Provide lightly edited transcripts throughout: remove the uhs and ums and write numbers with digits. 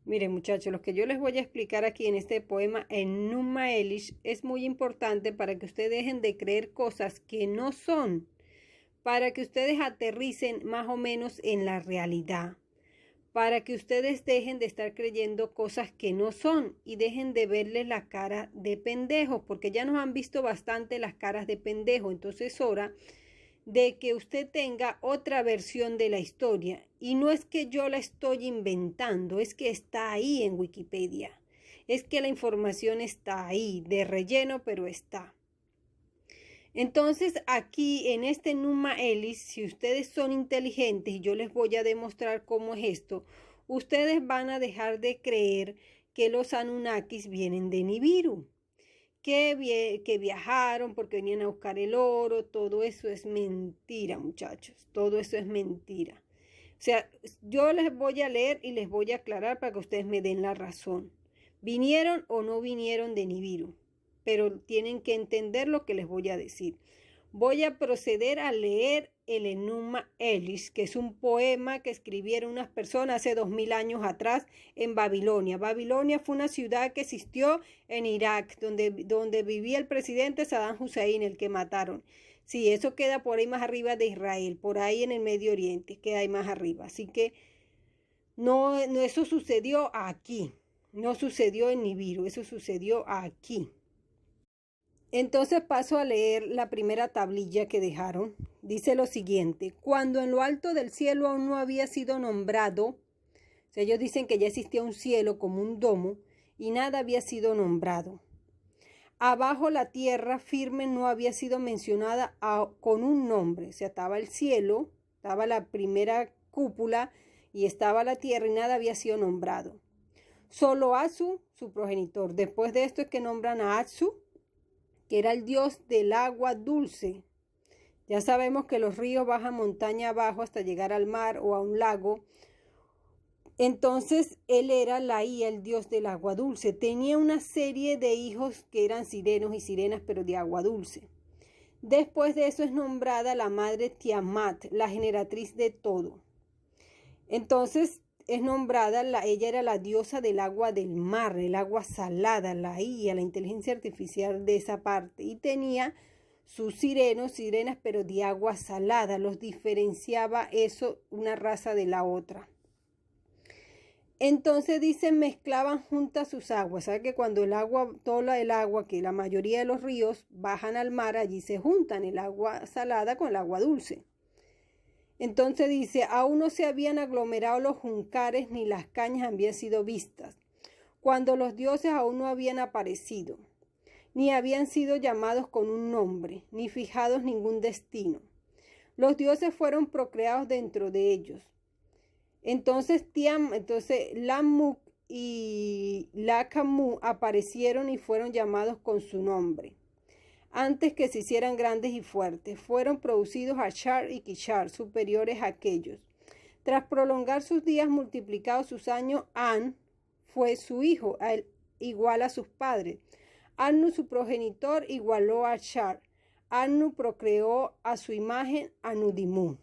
Miren, muchachos, lo que yo les voy a explicar aquí en este poema en Numa Elish es muy importante para que ustedes dejen de creer cosas que no son, para que ustedes aterricen más o menos en la realidad, para que ustedes dejen de estar creyendo cosas que no son y dejen de verles la cara de pendejos, porque ya nos han visto bastante las caras de pendejos. Entonces es hora de que usted tenga otra versión de la historia. Y no es que yo la estoy inventando, es que está ahí en Wikipedia. Es que la información está ahí, de relleno, pero está. Entonces aquí en este Numa Elish, si ustedes son inteligentes y yo les voy a demostrar cómo es esto, ustedes van a dejar de creer que los Anunnakis vienen de Nibiru, que viajaron porque venían a buscar el oro. Todo eso es mentira, muchachos, todo eso es mentira. O sea, yo les voy a leer y les voy a aclarar para que ustedes me den la razón. ¿Vinieron o no vinieron de Nibiru? Pero tienen que entender lo que les voy a decir. Voy a proceder a leer el Enuma Elish, que es un poema que escribieron unas personas hace 2000 años atrás en Babilonia. Babilonia fue una ciudad que existió en Irak, donde vivía el presidente Saddam Hussein, el que mataron. Sí, eso queda por ahí más arriba de Israel, por ahí en el Medio Oriente, queda ahí más arriba. Así que no, eso sucedió aquí, no sucedió en Nibiru, eso sucedió aquí. Entonces paso a leer la primera tablilla que dejaron. Dice lo siguiente: cuando en lo alto del cielo aún no había sido nombrado, o sea, ellos dicen que ya existía un cielo como un domo y nada había sido nombrado. Abajo la tierra firme no había sido mencionada con un nombre, o sea, estaba el cielo, estaba la primera cúpula y estaba la tierra y nada había sido nombrado. Solo Atsu, su progenitor. Después de esto es que nombran a Atsu, que era el dios del agua dulce. Ya sabemos que los ríos bajan montaña abajo hasta llegar al mar o a un lago. Entonces él era el dios del agua dulce. Tenía una serie de hijos que eran sirenos y sirenas, pero de agua dulce. Después de eso es nombrada la madre Tiamat, la generatriz de todo. Entonces es nombrada, ella era la diosa del agua del mar, el agua salada, la IA, la inteligencia artificial de esa parte. Y tenía sus sirenas, pero de agua salada. Los diferenciaba eso una raza de la otra. Entonces dice, mezclaban juntas sus aguas. ¿Sabe que cuando el agua, toda el agua, que la mayoría de los ríos bajan al mar, allí se juntan el agua salada con el agua dulce? Entonces dice, aún no se habían aglomerado los juncares ni las cañas habían sido vistas, cuando los dioses aún no habían aparecido, ni habían sido llamados con un nombre, ni fijados ningún destino. Los dioses fueron procreados dentro de ellos. Entonces Lamuk y Lakamu aparecieron y fueron llamados con su nombre. Antes que se hicieran grandes y fuertes, fueron producidos Ashar y Kishar, superiores a aquellos. Tras prolongar sus días, multiplicados sus años, An fue su hijo, igual a sus padres. Anu, su progenitor, igualó a Ashar. Anu procreó a su imagen a Nudimu.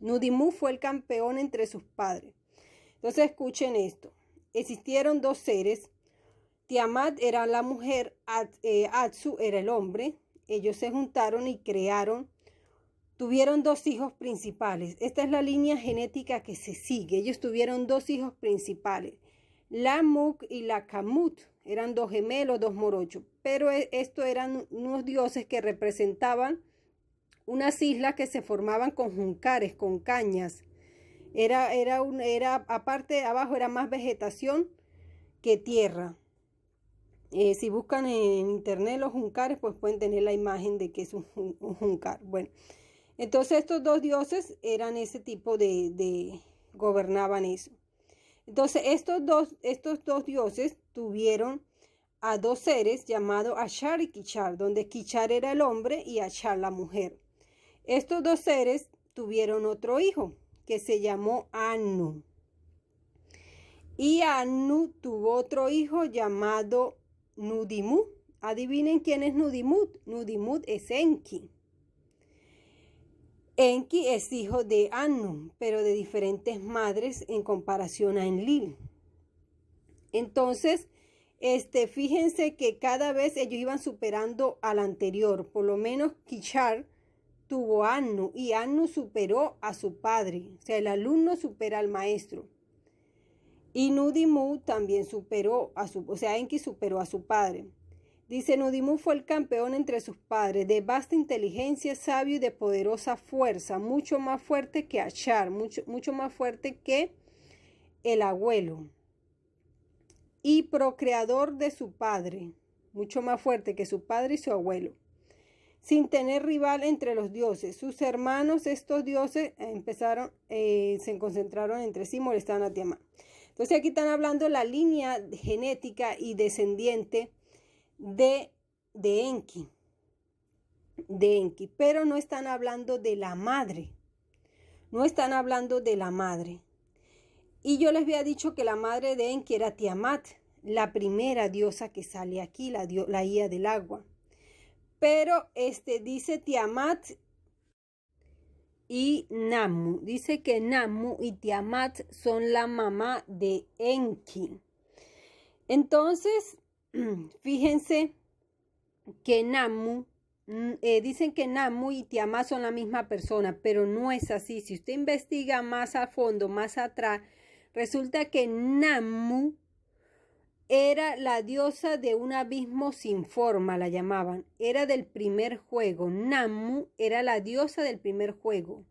Nudimu fue el campeón entre sus padres. Entonces escuchen esto. Existieron dos seres. Tiamat era la mujer, Atsu era el hombre. Ellos se juntaron y tuvieron dos hijos principales. Esta es la línea genética que se sigue. Ellos tuvieron dos hijos principales. Lamuk y Lakamut eran dos gemelos, dos morochos. Pero estos eran unos dioses que representaban unas islas que se formaban con juncares, con cañas. Aparte, abajo era más vegetación que tierra. Si buscan en internet los juncares, pues pueden tener la imagen de que es un juncar. Bueno, entonces estos dos dioses eran ese tipo gobernaban eso. Entonces estos dos dioses tuvieron a dos seres llamados Ashar y Kishar, donde Kishar era el hombre y Ashar la mujer. Estos dos seres tuvieron otro hijo que se llamó Anu. Y Anu tuvo otro hijo llamado Nudimu. Adivinen quién es Nudimut. Nudimut es Enki. Enki es hijo de Anu, pero de diferentes madres en comparación a Enlil. Entonces, fíjense que cada vez ellos iban superando al anterior. Por lo menos Kishar tuvo Annu y Annu superó a su padre. O sea, el alumno supera al maestro. Y Nudimu también superó o sea, Enki superó a su padre. Dice, Nudimu fue el campeón entre sus padres, de vasta inteligencia, sabio y de poderosa fuerza, mucho más fuerte que Ashar, mucho más fuerte que el abuelo. Y procreador de su padre, mucho más fuerte que su padre y su abuelo. Sin tener rival entre los dioses. Sus hermanos, estos dioses, se concentraron entre sí, molestaban a Tiamat. Entonces aquí están hablando la línea genética y descendiente de Enki, pero no están hablando de la madre, Y yo les había dicho que la madre de Enki era Tiamat, la primera diosa que sale aquí, la hija del agua. Pero dice Tiamat y Nammu. Dice que Nammu y Tiamat son la mamá de Enki. Entonces, fíjense que Nammu, dicen que Nammu y Tiamat son la misma persona, pero no es así. Si usted investiga más a fondo, más atrás, resulta que Nammu era la diosa de un abismo sin forma, la llamaban. Era del primer juego. Nammu era la diosa del primer juego.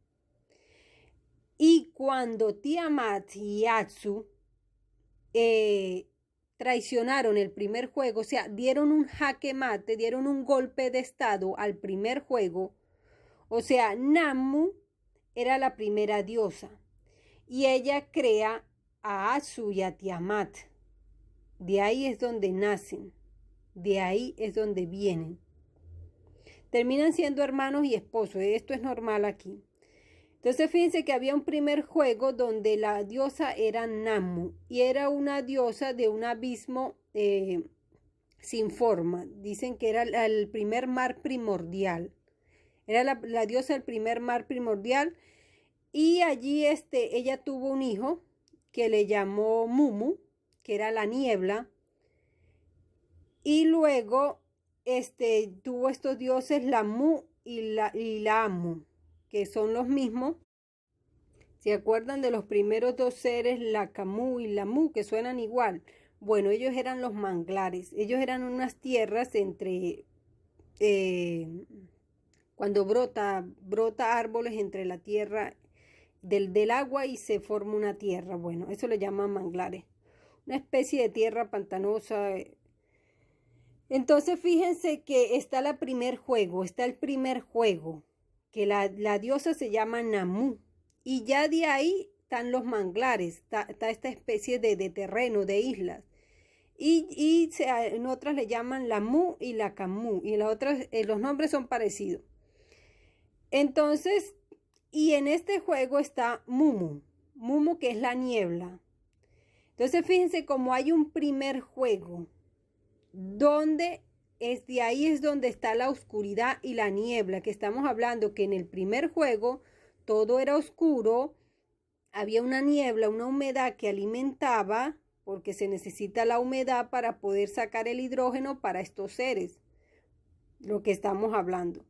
Y cuando Tiamat y Atsu traicionaron el primer juego, o sea, dieron un jaque mate, dieron un golpe de estado al primer juego, o sea, Nammu era la primera diosa. Y ella crea a Atsu y a Tiamat. De ahí es donde nacen, de ahí es donde vienen. Terminan siendo hermanos y esposos, esto es normal aquí. Entonces fíjense que había un primer juego donde la diosa era Nammu y era una diosa de un abismo sin forma. Dicen que era el primer mar primordial. Era la diosa del primer mar primordial y allí ella tuvo un hijo que le llamó Mumu, que era la niebla, y luego tuvo estos dioses Lamu y Lamu, que son los mismos. ¿Se acuerdan de los primeros dos seres, la Camu y Lamu, que suenan igual? Bueno, ellos eran los manglares, ellos eran unas tierras entre, cuando brota árboles entre la tierra del agua y se forma una tierra, bueno, eso le llaman manglares. Una especie de tierra pantanosa. Entonces fíjense que está el primer juego, que la diosa se llama Nammu. Y ya de ahí están los manglares, está esta especie de terreno, de islas. Y en otras le llaman Lamu y la Camu. Y en las otras los nombres son parecidos. Entonces, y en este juego está Mumu, que es la niebla. Entonces fíjense como hay un primer juego donde de ahí es donde está la oscuridad y la niebla, que estamos hablando que en el primer juego todo era oscuro, había una niebla, una humedad que alimentaba, porque se necesita la humedad para poder sacar el hidrógeno para estos seres, lo que estamos hablando.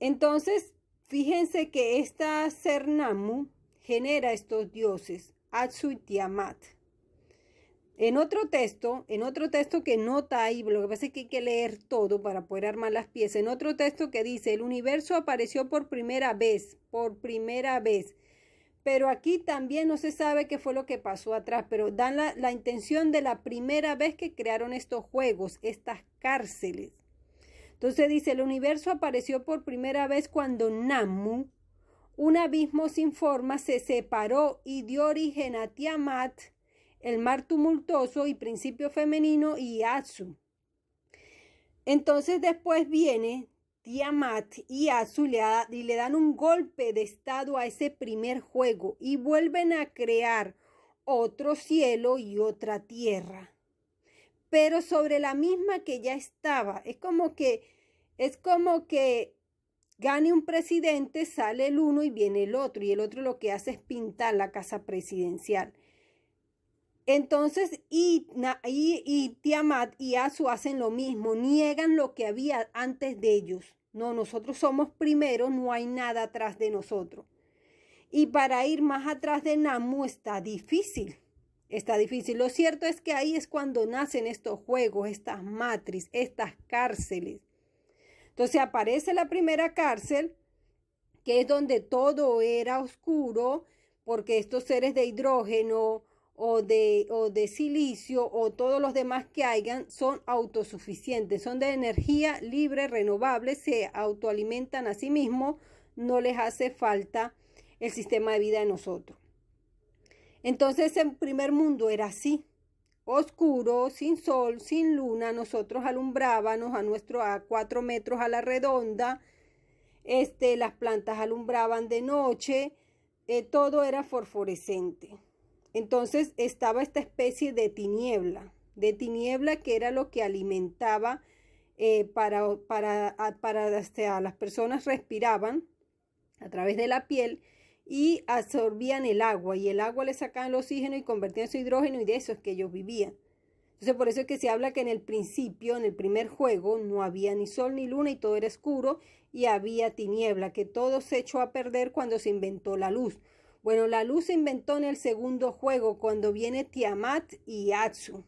Entonces fíjense que esta ser Nammu genera estos dioses, Atsu y Tiamat. En otro texto que nota ahí, lo que pasa es que hay que leer todo para poder armar las piezas. En otro texto que dice, el universo apareció por primera vez. Pero aquí también no se sabe qué fue lo que pasó atrás, pero dan la intención de la primera vez que crearon estos juegos, estas cárceles. Entonces dice, el universo apareció por primera vez cuando Nammu, un abismo sin forma, se separó y dio origen a Tiamat, el mar tumultuoso y principio femenino, y Atsu. Entonces después viene Tiamat y Atsu y le dan un golpe de estado a ese primer juego y vuelven a crear otro cielo y otra tierra, pero sobre la misma que ya estaba. Es como que gane un presidente, sale el uno y viene el otro, y el otro lo que hace es pintar la casa presidencial. Entonces, y Tiamat y Asu hacen lo mismo, niegan lo que había antes de ellos. No, nosotros somos primero, no hay nada atrás de nosotros. Y para ir más atrás de Namu está difícil. Está difícil. Lo cierto es que ahí es cuando nacen estos juegos, estas matrices, estas cárceles. Entonces aparece la primera cárcel, que es donde todo era oscuro, porque estos seres de hidrógeno o de silicio o todos los demás que hayan son autosuficientes, son de energía libre, renovable, se autoalimentan a sí mismos, no les hace falta el sistema de vida de nosotros. Entonces el primer mundo era así, oscuro, sin sol, sin luna. Nosotros alumbrábamos a 4 metros a la redonda, las plantas alumbraban de noche, todo era fosforescente. Entonces estaba esta especie de tiniebla que era lo que alimentaba para las personas respiraban a través de la piel y absorbían el agua, y el agua le sacaban el oxígeno y convertían en su hidrógeno, y de eso es que ellos vivían. Entonces por eso es que se habla que en el principio, en el primer juego, no había ni sol ni luna y todo era oscuro y había tiniebla, que todo se echó a perder cuando se inventó la luz. Bueno, la luz se inventó en el segundo juego, cuando viene Tiamat y Atsu.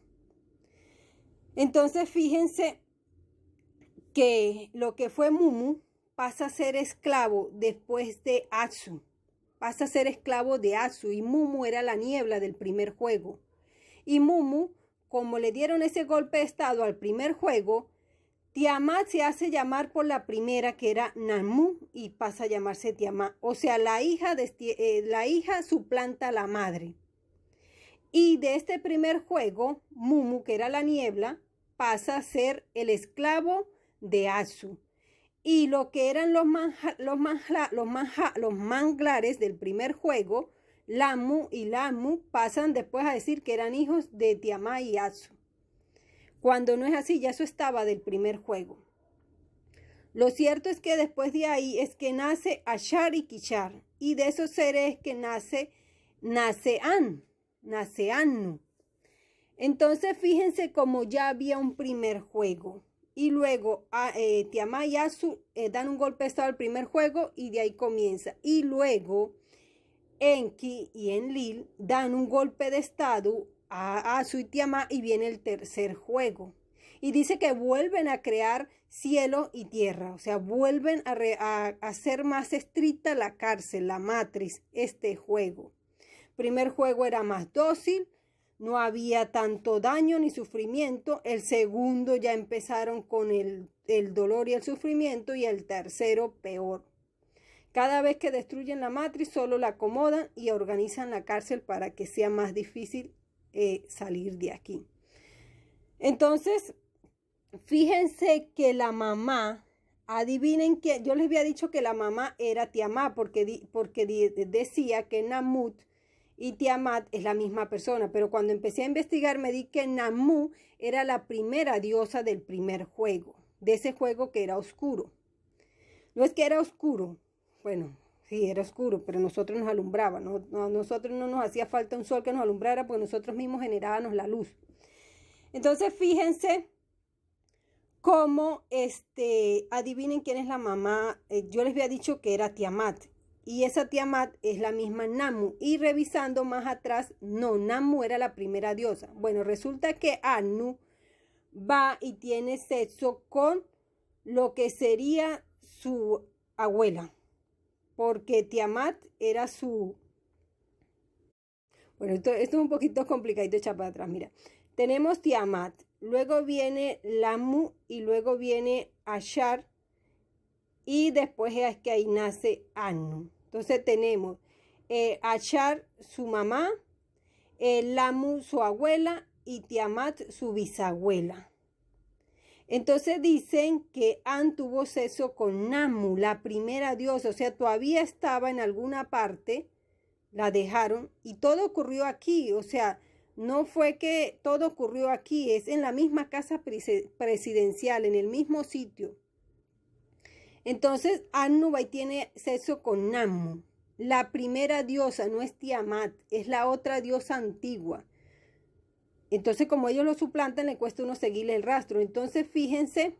Entonces fíjense que lo que fue Mumu pasa a ser esclavo después de Atsu. Pasa a ser esclavo de Atsu, y Mumu era la niebla del primer juego. Y Mumu, como le dieron ese golpe de estado al primer juego, Tiamat se hace llamar por la primera, que era Namu, y pasa a llamarse Tiamat. O sea, la hija suplanta a la madre. Y de este primer juego, Mumu, que era la niebla, pasa a ser el esclavo de Atsu. Y lo que eran los manglares del primer juego, Lamu y Lamu, pasan después a decir que eran hijos de Tiamat y Atsu. Cuando no es así, ya eso estaba del primer juego. Lo cierto es que después de ahí es que nace Ashar y Kishar. Y de esos seres es que nace Annu. Entonces fíjense como ya había un primer juego. Y luego Tiamat y Atsu dan un golpe de estado al primer juego y de ahí comienza. Y luego Enki y Enlil dan un golpe de estado a Atsu y Tiamat y viene el tercer juego. Y dice que vuelven a crear cielo y tierra. O sea, vuelven a hacer más estricta la cárcel, la matriz, este juego. Primer juego era más dócil. No había tanto daño ni sufrimiento. El segundo ya empezaron con el dolor y el sufrimiento. Y el tercero peor. Cada vez que destruyen la matriz solo la acomodan y organizan la cárcel para que sea más difícil salir de aquí. Entonces, fíjense que la mamá, adivinen que yo les había dicho que la mamá era Tiamat porque decía que Namut y Tiamat es la misma persona, pero cuando empecé a investigar me di que Namu era la primera diosa del primer juego, de ese juego que era oscuro. No es que era oscuro, bueno, sí, era oscuro, pero nosotros nos alumbraba, nosotros no nos hacía falta un sol que nos alumbrara, porque nosotros mismos generábamos la luz. Entonces fíjense cómo, adivinen quién es la mamá. Yo les había dicho que era Tiamat, y esa Tiamat es la misma Namu, y revisando más atrás, no, Namu era la primera diosa. Bueno, resulta que Annu va y tiene sexo con lo que sería su abuela, porque Tiamat era su... Bueno, esto es un poquito complicadito echar para atrás. Mira, tenemos Tiamat, luego viene Lamu y luego viene Ashar, y después es que ahí nace Annu. Entonces tenemos Ashar su mamá, Lamu su abuela y Tiamat su bisabuela. Entonces dicen que An tuvo sexo con Namu, la primera diosa, o sea, todavía estaba en alguna parte, la dejaron, y todo ocurrió aquí, o sea, no fue que todo ocurrió aquí, es en la misma casa presidencial, en el mismo sitio. Entonces Annu va y tiene sexo con Namu, la primera diosa, no es Tiamat, es la otra diosa antigua. Entonces, como ellos lo suplantan, le cuesta a uno seguirle el rastro. Entonces, fíjense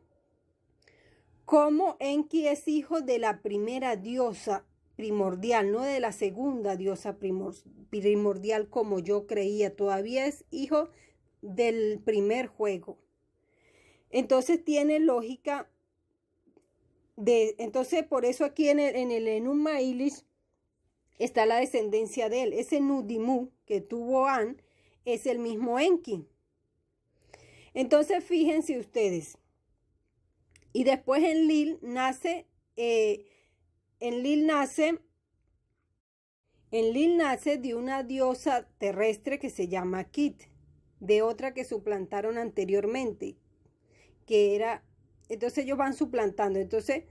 cómo Enki es hijo de la primera diosa primordial, no de la segunda diosa primordial como yo creía. Todavía es hijo del primer juego. Entonces, tiene lógica entonces, por eso aquí en el Enuma Elish está la descendencia de él. Ese Nudimu que tuvo An es el mismo Enki. Entonces, fíjense ustedes. Y después Enlil nace de una diosa terrestre que se llama Kit, de otra que suplantaron anteriormente, que era, entonces ellos van suplantando. Entonces,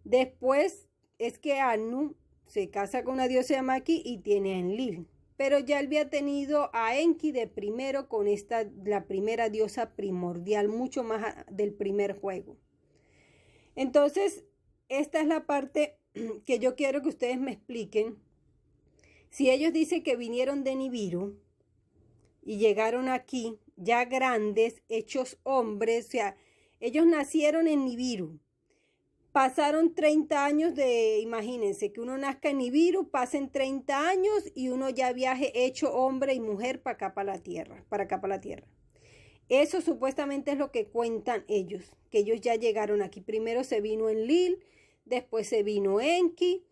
después es que Anu se casa con una diosa llamada Kit y tiene a Enlil. Pero ya él había tenido a Enki de primero con la primera diosa primordial, mucho más del primer juego. Entonces, esta es la parte que yo quiero que ustedes me expliquen. Si ellos dicen que vinieron de Nibiru y llegaron aquí ya grandes, hechos hombres, o sea, ellos nacieron en Nibiru. Pasaron 30 años imagínense, que uno nazca en Nibiru, pasen 30 años y uno ya viaje hecho hombre y mujer para acá, para la tierra. Eso supuestamente es lo que cuentan ellos, que ellos ya llegaron aquí. Primero se vino Enlil, después se vino Enki,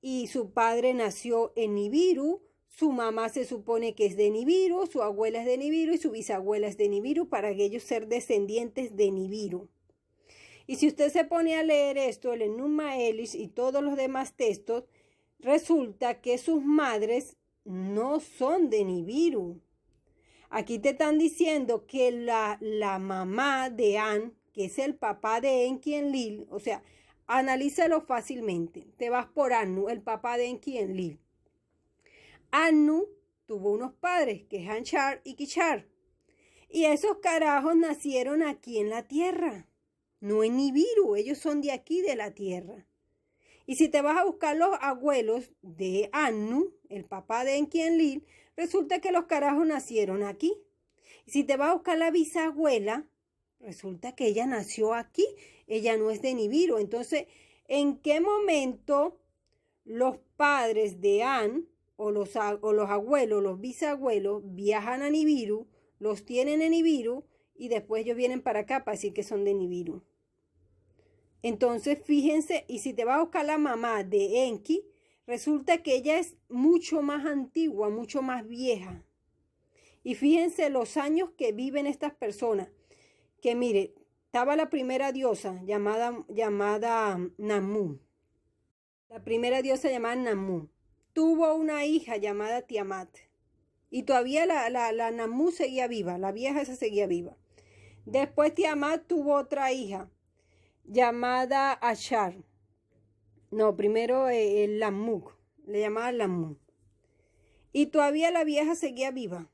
y su padre nació en Nibiru, su mamá se supone que es de Nibiru, su abuela es de Nibiru y su bisabuela es de Nibiru, para que ellos ser descendientes de Nibiru. Y si usted se pone a leer esto, el Enuma Elish y todos los demás textos, resulta que sus madres no son de Nibiru. Aquí te están diciendo que la mamá de An, que es el papá de Enki Enlil, o sea, analízalo fácilmente. Te vas por Anu, el papá de Enki Enlil. Anu tuvo unos padres, que es Anshar y Kishar. Y esos carajos nacieron aquí en la tierra. No en Nibiru, ellos son de aquí, de la tierra. Y si te vas a buscar los abuelos de Anu, el papá de Enki Enlil, resulta que los carajos nacieron aquí. Y si te vas a buscar la bisabuela, resulta que ella nació aquí. Ella no es de Nibiru. Entonces, ¿en qué momento los padres de An o los abuelos, los bisabuelos, viajan a Nibiru, los tienen en Nibiru y después ellos vienen para acá para decir que son de Nibiru? Entonces, fíjense, y si te vas a buscar la mamá de Enki, resulta que ella es mucho más antigua, mucho más vieja. Y fíjense los años que viven estas personas. Que mire, estaba la primera diosa llamada Namu. La primera diosa llamada Namu. Tuvo una hija llamada Tiamat. Y todavía la Namu seguía viva, la vieja esa seguía viva. Después Tiamat tuvo otra hija llamada Ashar. No, primero el Lamuk, le llamaban Lamuk. Y todavía la vieja seguía viva.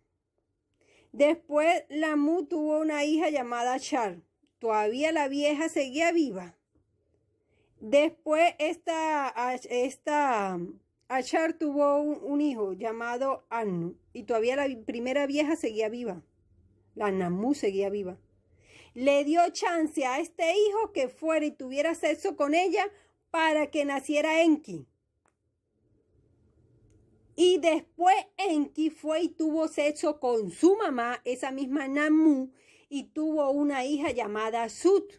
Después Lamuk tuvo una hija llamada Ashar. Todavía la vieja seguía viva. Después esta Ashar tuvo un hijo llamado Anu. Y todavía la primera vieja seguía viva. La Namu seguía viva. Le dio chance a este hijo que fuera y tuviera sexo con ella para que naciera Enki. Y después Enki fue y tuvo sexo con su mamá, esa misma Namu, y tuvo una hija llamada Sut.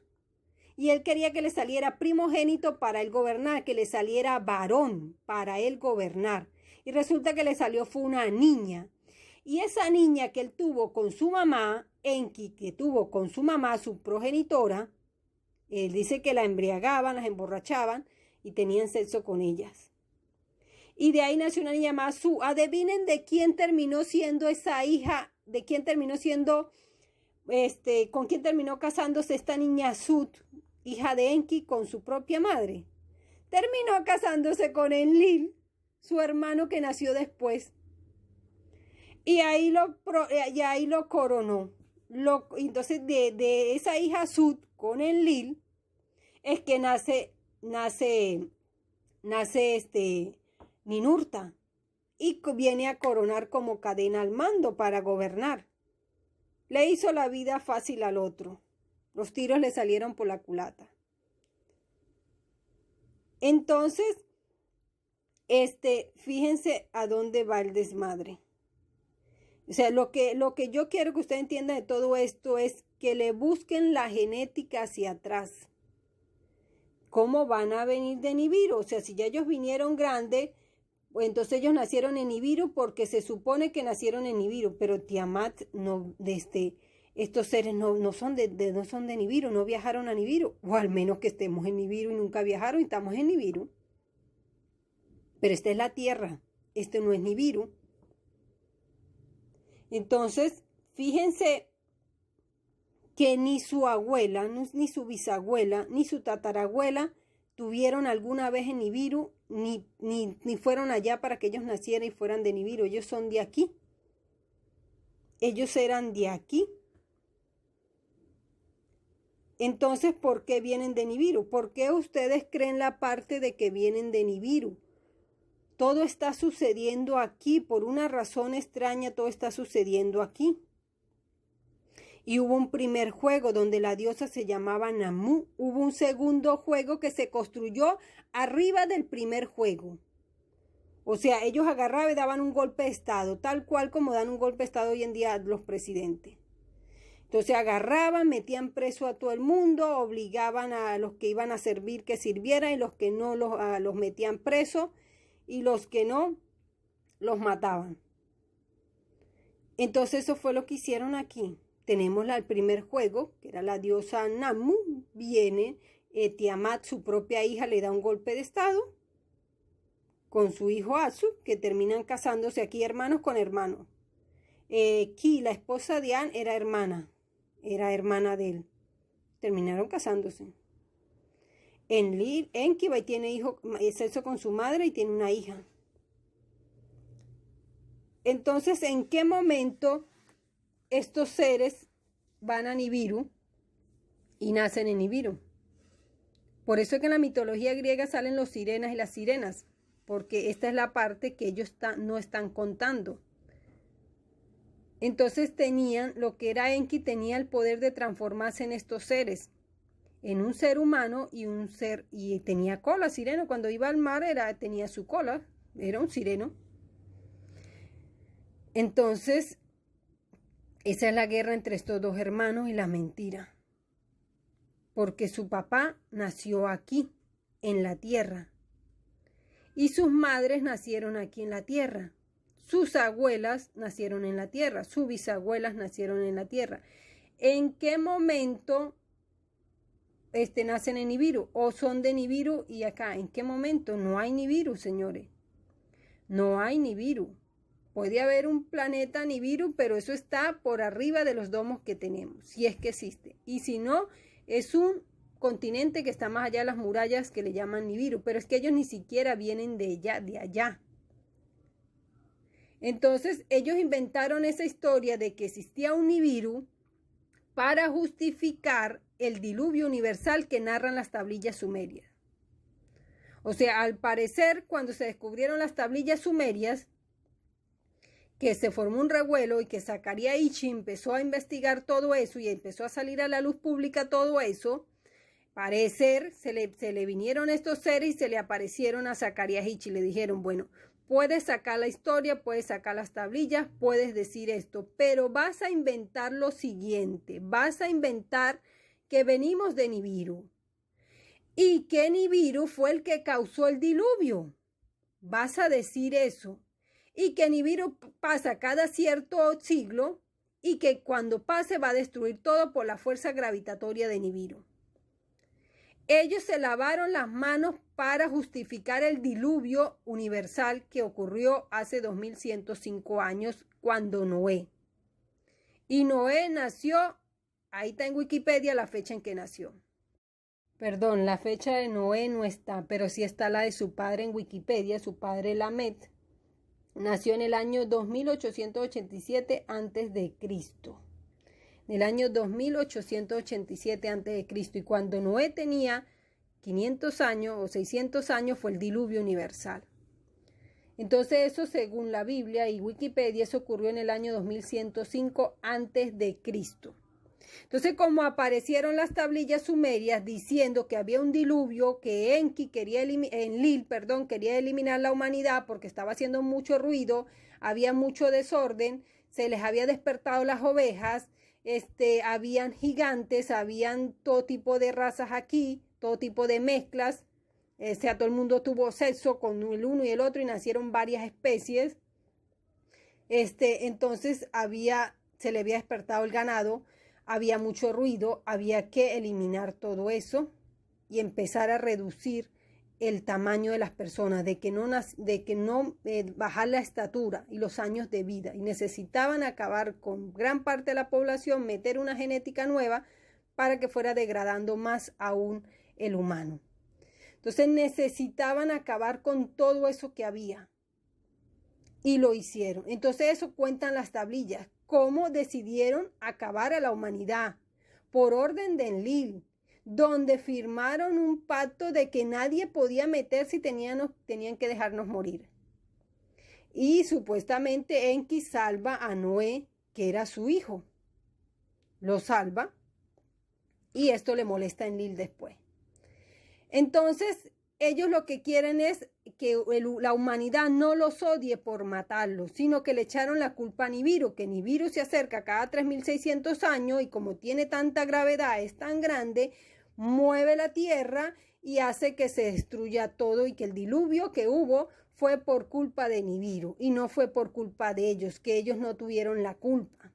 Y él quería que le saliera primogénito para él gobernar, que le saliera varón para él gobernar. Y resulta que le salió fue una niña. Y esa niña que él tuvo con su mamá, Enki, que tuvo con su mamá, su progenitora, él dice que la embriagaban, las emborrachaban y tenían sexo con ellas. Y de ahí nació una niña llamada Su. Adivinen de quién terminó siendo esa hija, de quién terminó siendo, con quién terminó casándose esta niña Sut, hija de Enki, con su propia madre. Terminó casándose con Enlil, su hermano que nació después. Y ahí lo coronó. Entonces, de esa hija Sut con Enlil, es que nace Ninurta. Y viene a coronar como cadena al mando para gobernar. le hizo la vida fácil al otro. Los tiros le salieron por la culata. Entonces, fíjense a dónde va el desmadre. O sea, lo que yo quiero que usted entienda de todo esto es que le busquen la genética hacia atrás. ¿Cómo van a venir de Nibiru? O sea, si ya ellos vinieron grandes, pues entonces ellos nacieron en Nibiru porque se supone que nacieron en Nibiru, pero Tiamat no, estos seres no son de Nibiru, no viajaron a Nibiru, o al menos que estemos en Nibiru y nunca viajaron y estamos en Nibiru. Pero esta es la Tierra, este no es Nibiru. Entonces, fíjense que ni su abuela, ni su bisabuela, ni su tatarabuela tuvieron alguna vez en Nibiru, ni fueron allá para que ellos nacieran y fueran de Nibiru. Ellos son de aquí. Ellos eran de aquí. Entonces, ¿por qué vienen de Nibiru? ¿Por qué ustedes creen la parte de que vienen de Nibiru? Todo está sucediendo aquí, por una razón extraña, todo está sucediendo aquí. Y hubo un primer juego donde la diosa se llamaba Namu. Hubo un segundo juego que se construyó arriba del primer juego. O sea, ellos agarraban y daban un golpe de estado, tal cual como dan un golpe de estado hoy en día los presidentes. Entonces agarraban, metían preso a todo el mundo, obligaban a los que iban a servir que sirvieran y los que no los metían presos y los que no los mataban. Entonces eso fue lo que hicieron aquí. Tenemos el primer juego, que era la diosa Namu, viene Tiamat, su propia hija, le da un golpe de estado con su hijo Asu, que terminan casándose aquí hermanos con hermanos. Ki, la esposa de An, era hermana de él. Terminaron casándose. Enki tiene sexo con su madre y tiene una hija. Entonces, ¿en qué momento estos seres van a Nibiru y nacen en Nibiru? Por eso es que en la mitología griega salen los sirenas y las sirenas, porque esta es la parte que ellos no están contando. Entonces lo que era Enki tenía el poder de transformarse en estos seres, en un ser humano y tenía cola, sireno. Cuando iba al mar tenía su cola, era un sireno. Entonces, esa es la guerra entre estos dos hermanos y la mentira. Porque su papá nació aquí, en la tierra. Y sus madres nacieron aquí en la tierra. Sus abuelas nacieron en la tierra. Sus bisabuelas nacieron en la tierra. ¿En qué momento nacen en Nibiru? ¿O son de Nibiru y acá? ¿En qué momento? No hay Nibiru, señores. No hay Nibiru. Puede haber un planeta Nibiru, pero eso está por arriba de los domos que tenemos, si es que existe. Y si no, es un continente que está más allá de las murallas que le llaman Nibiru, pero es que ellos ni siquiera vienen de allá. Entonces, ellos inventaron esa historia de que existía un Nibiru para justificar el diluvio universal que narran las tablillas sumerias. O sea, al parecer, cuando se descubrieron las tablillas sumerias, que se formó un revuelo y que Sakariaichi empezó a investigar todo eso y empezó a salir a la luz pública todo eso, parecer se le vinieron estos seres y se le aparecieron a Sakariaichi y le dijeron, bueno, puedes sacar la historia, puedes sacar las tablillas, puedes decir esto, pero vas a inventar lo siguiente, vas a inventar que venimos de Nibiru y que Nibiru fue el que causó el diluvio. Vas a decir eso. Y que Nibiru pasa cada cierto siglo y que cuando pase va a destruir todo por la fuerza gravitatoria de Nibiru. Ellos se lavaron las manos para justificar el diluvio universal que ocurrió hace 2105 años cuando Noé. Y Noé nació, ahí está en Wikipedia la fecha en que nació. Perdón, la fecha de Noé no está, pero sí está la de su padre en Wikipedia, su padre Lamed. Nació en el año 2887 a.C. En el año 2887 a.C. Y cuando Noé tenía 500 años o 600 años fue el diluvio universal. Entonces eso según la Biblia y Wikipedia, eso ocurrió en el año 2105 antes de Cristo. Entonces, como aparecieron las tablillas sumerias diciendo que había un diluvio, que Enki Enlil quería eliminar la humanidad porque estaba haciendo mucho ruido, había mucho desorden, se les había despertado las ovejas, habían gigantes, habían todo tipo de razas aquí, todo tipo de mezclas, todo el mundo tuvo sexo con el uno y el otro y nacieron varias especies. Entonces se le había despertado el ganado, había mucho ruido, había que eliminar todo eso y empezar a reducir el tamaño de las personas, de que no bajar la estatura y los años de vida. Y necesitaban acabar con gran parte de la población, meter una genética nueva para que fuera degradando más aún el humano. Entonces necesitaban acabar con todo eso que había. Y lo hicieron. Entonces eso cuentan las tablillas. Cómo decidieron acabar a la humanidad. Por orden de Enlil. Donde firmaron un pacto de que nadie podía meterse y tenían que dejarnos morir. Y supuestamente Enki salva a Noé, que era su hijo. Lo salva. Y esto le molesta a Enlil después. Entonces ellos lo que quieren es que la humanidad no los odie por matarlos, sino que le echaron la culpa a Nibiru, que Nibiru se acerca cada 3600 años y como tiene tanta gravedad, es tan grande, mueve la tierra y hace que se destruya todo y que el diluvio que hubo fue por culpa de Nibiru y no fue por culpa de ellos, que ellos no tuvieron la culpa.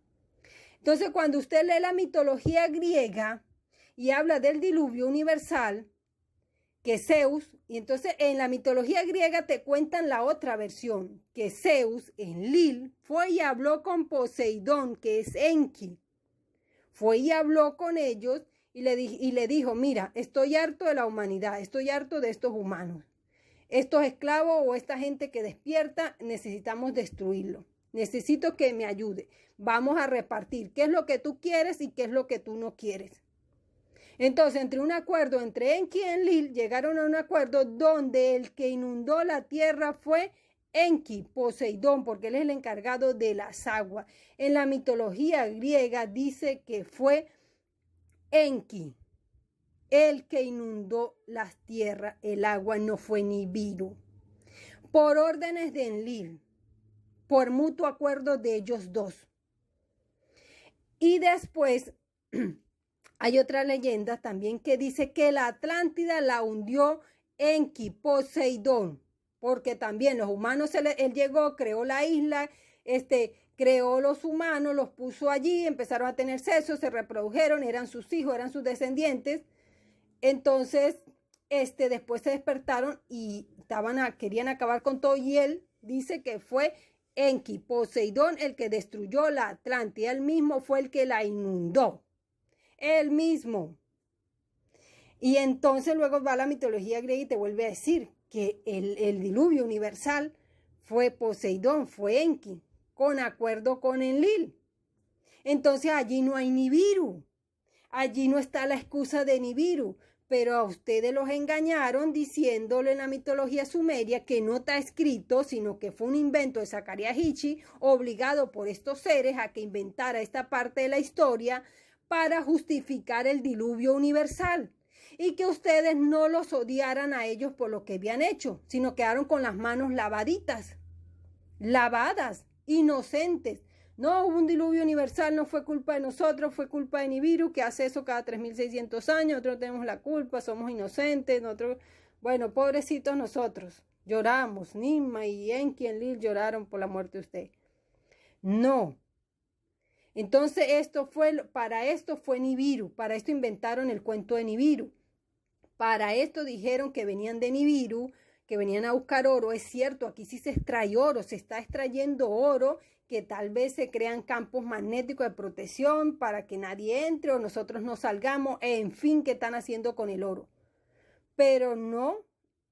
Entonces cuando usted lee la mitología griega y habla del diluvio universal, que Zeus, y entonces en la mitología griega te cuentan la otra versión, que Zeus, Enlil, fue y habló con Poseidón, que es Enki. Fue y habló con ellos y le dijo, mira, estoy harto de la humanidad, estoy harto de estos humanos. Estos esclavos o esta gente que despierta, necesitamos destruirlo. Necesito que me ayude. Vamos a repartir qué es lo que tú quieres y qué es lo que tú no quieres. Entonces, entre un acuerdo entre Enki y Enlil, llegaron a un acuerdo donde el que inundó la tierra fue Enki, Poseidón, porque él es el encargado de las aguas. En la mitología griega dice que fue Enki el que inundó las tierras, el agua, no fue Nibiru. Por órdenes de Enlil, por mutuo acuerdo de ellos dos. Y después hay otra leyenda también que dice que la Atlántida la hundió Enki, Poseidón, porque también los humanos, él llegó, creó la isla, creó los humanos, los puso allí, empezaron a tener sexo, se reprodujeron, eran sus hijos, eran sus descendientes. Entonces, después se despertaron y querían acabar con todo y él dice que fue Enki, Poseidón, el que destruyó la Atlántida, él mismo fue el que la inundó. Él mismo. Y entonces luego va la mitología griega y te vuelve a decir que el diluvio universal fue Poseidón, fue Enki, con acuerdo con Enlil. Entonces allí no hay Nibiru. Allí no está la excusa de Nibiru. Pero a ustedes los engañaron diciéndole en la mitología sumeria que no está escrito, sino que fue un invento de Zacarías Hichi, obligado por estos seres a que inventara esta parte de la historia para justificar el diluvio universal y que ustedes no los odiaran a ellos por lo que habían hecho, sino quedaron con las manos lavadas, inocentes. No hubo un diluvio universal, no fue culpa de nosotros, fue culpa de Nibiru, que hace eso cada 3600 años, nosotros tenemos la culpa, somos inocentes, bueno, pobrecitos nosotros, lloramos, Ninma y Enki y Enlil lloraron por la muerte de usted. No. Entonces para esto fue Nibiru, para esto inventaron el cuento de Nibiru. Para esto dijeron que venían de Nibiru, que venían a buscar oro. Es cierto, aquí sí se extrae oro, se está extrayendo oro, que tal vez se crean campos magnéticos de protección para que nadie entre o nosotros no salgamos, en fin, ¿qué están haciendo con el oro? Pero no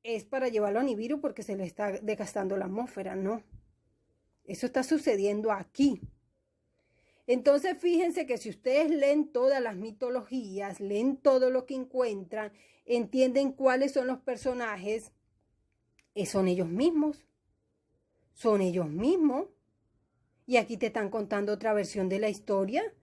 es para llevarlo a Nibiru porque se le está desgastando la atmósfera, no. Eso está sucediendo aquí. Entonces fíjense que si ustedes leen todas las mitologías, leen todo lo que encuentran, entienden cuáles son los personajes, son ellos mismos. son ellos mismos. Y aquí te están contando otra versión de la historia.